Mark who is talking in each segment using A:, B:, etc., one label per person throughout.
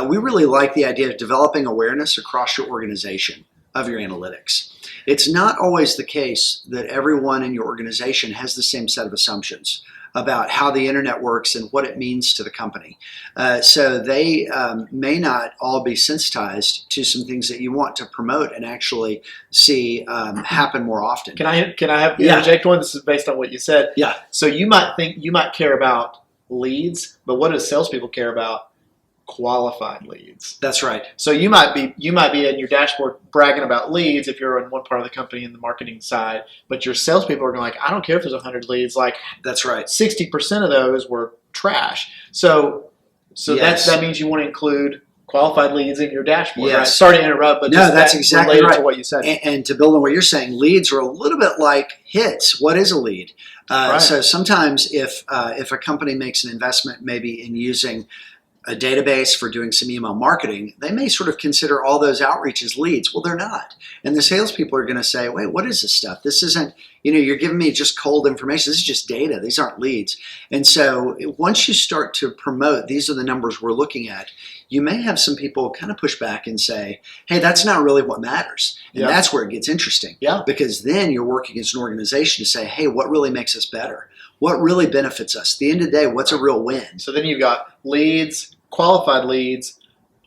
A: we really like the idea of developing awareness across your organization of your analytics. It's not always the case that everyone in your organization has the same set of assumptions about how the internet works and what it means to the company. So they may not all be sensitized to some things that you want to promote and actually see happen more often.
B: Can I interject one? This is based on what you said.
A: Yeah.
B: So you might care about leads, but what do salespeople care about? Qualified leads.
A: That's right.
B: So you might be in your dashboard bragging about leads if you're in one part of the company in the marketing side, but your salespeople are going like, I don't care if there's 100 leads. Like
A: that's right.
B: 60% of those were trash. So
A: yes.
B: that means you want to include qualified leads in your dashboard.
A: Yes.
B: Right? Sorry to interrupt, but
A: no, that's exactly
B: related
A: right.
B: to what you said.
A: And to build on what you're saying, leads are a little bit like hits. What is a lead? Right. So sometimes if a company makes an investment maybe in using a database for doing some email marketing, they may sort of consider all those outreaches leads. Well, they're not. And the salespeople are going to say, wait, what is this stuff? This isn't, you're giving me just cold information. This is just data. These aren't leads. And so once you start to promote, these are the numbers we're looking at, you may have some people kind of push back and say, hey, that's not really what matters. And that's where it gets interesting.
B: Yeah. Because
A: then you're working as an organization to say, hey, what really makes us better? What really benefits us? At the end of the day, what's a real win?
B: So then you've got leads, qualified leads,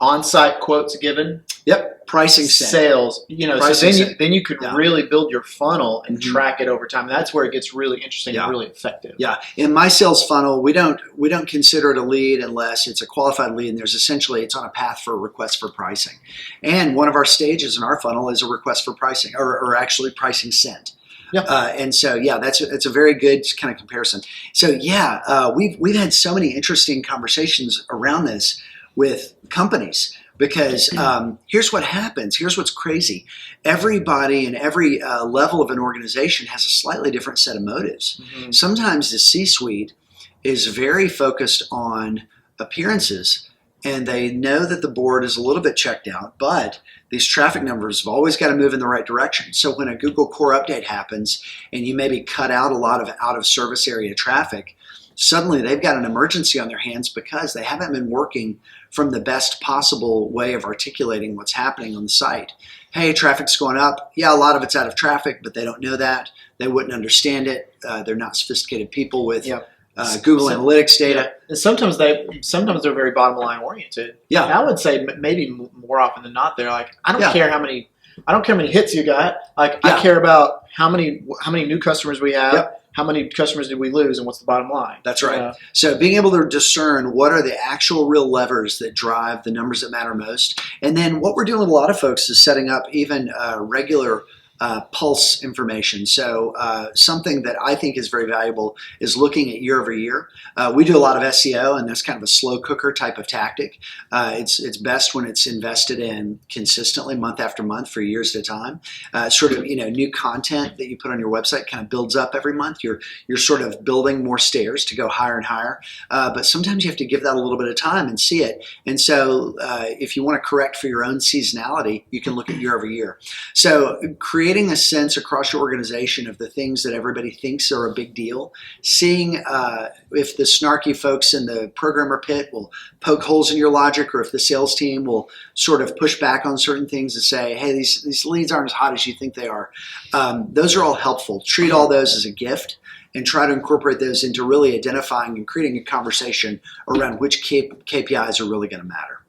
B: on-site quotes given.
A: Yep. Pricing sent.
B: Sales.
A: Pricing
B: so then you could really build your funnel and track it over time. And that's where it gets really interesting and really effective.
A: Yeah. In my sales funnel, we don't consider it a lead unless it's a qualified lead, and it's on a path for a request for pricing. And one of our stages in our funnel is a request for pricing, or actually pricing sent.
B: Yep.
A: And so, that's a very good kind of comparison. So, we've had so many interesting conversations around this with companies because here's what happens. Here's what's crazy. Everybody in every level of an organization has a slightly different set of motives. Mm-hmm. Sometimes the C-suite is very focused on appearances, and they know that the board is a little bit checked out, but these traffic numbers have always got to move in the right direction. So when a Google Core update happens and you maybe cut out a lot of out of service area traffic, suddenly they've got an emergency on their hands because they haven't been working from the best possible way of articulating what's happening on the site. Hey, traffic's going up. Yeah, a lot of it's out of traffic, but they don't know that. They wouldn't understand it. They're not sophisticated people with Google Analytics data.
B: And sometimes they're very bottom line oriented.
A: Yeah.
B: And I would say maybe more often than not, they're like, I don't care how many hits you got. Like I care about how many new customers we have. Yep. How many customers did we lose, and what's the bottom line?
A: That's right. So being able to discern what are the actual real levers that drive the numbers that matter most. And then what we're doing with a lot of folks is setting up even regular pulse information. So something that I think is very valuable is looking at year over year. We do a lot of SEO, and that's kind of a slow cooker type of tactic. It's best when it's invested in consistently month after month for years at a time. Sort of new content that you put on your website kind of builds up every month. You're sort of building more stairs to go higher and higher. But sometimes you have to give that a little bit of time and see it. And so if you want to correct for your own seasonality, you can look at year over year. So creating a sense across your organization of the things that everybody thinks are a big deal, seeing if the snarky folks in the programmer pit will poke holes in your logic, or if the sales team will sort of push back on certain things and say, hey, these leads aren't as hot as you think they are. Those are all helpful. Treat all those as a gift and try to incorporate those into really identifying and creating a conversation around which KPIs are really going to matter.